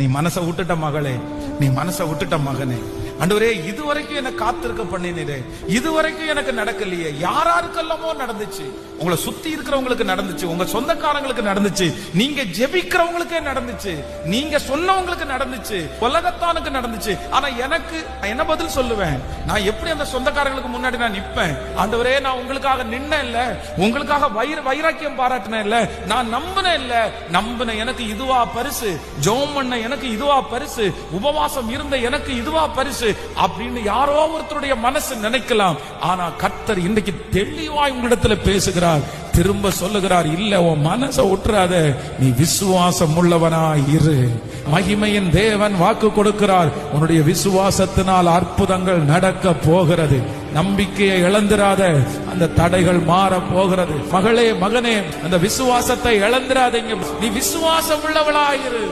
நீ மனசை விட்டுட்ட மகளே, நீ மனசை விட்டுட்ட மகனே. ஆண்டவரே, இதுவரைக்கும் என்ன காத்திருக்க பண்ணினீரே, இதுவரைக்கும் எனக்கு நடக்கலையே. யாராருக்கெல்லாமோ நடந்துச்சு, உங்களை சுத்தி இருக்கிறவங்களுக்கு நடந்துச்சு, உங்க சொந்தக்காரங்களுக்கு நடந்துச்சு, நீங்க ஜெபிக்கிறவங்களுக்கே நடந்துச்சு, நீங்க சொன்னவங்களுக்கு நடந்துச்சு, உலகத்தானுக்கு நடந்துச்சு. ஆனா எனக்கு என்ன பதில் சொல்லுவேன்? நான் எப்படி அந்த சொந்தக்காரங்களுக்கு முன்னாடி நான் நிப்பேன்? ஆண்டவரே, நான் உங்களுக்காக நின்ன இல்ல, உங்களுக்காக வைராக்கியம் பாராட்டினேன் இல்ல, நான் நம்பினேன் இல்ல, நம்பின எனக்கு இதுவா பரிசு, ஜெபம் பண்ண எனக்கு இதுவா பரிசு, உபவாசம் இருந்த எனக்கு இதுவா பரிசு அப்படின்னு யாரோ ஒருத்தருடைய மனசு நினைக்கலாம். ஆனா கர்த்தர் இன்னைக்கு தெளிவாய் உங்களிடத்துல பேசுகிறார், திரும்ப சொல்லுகிறார், இல்ல, உன் மனசை விட்டுறாத, நீ விசுவாசம் உள்ளவனாய் இரு. மகிமையின் தேவன் வாக்கு கொடுக்கிறார், உன்னுடைய விசுவாசத்தினால் அற்புதங்கள் நடக்க போகிறது. நம்பிக்கையை இழந்திராத, அந்த தடைகள் மாற போகிறது. மகளே, மகனே, அந்த விசுவாசத்தை இழந்திராதீங்க. நீ விசுவாசம் உள்ளவளாயிரு.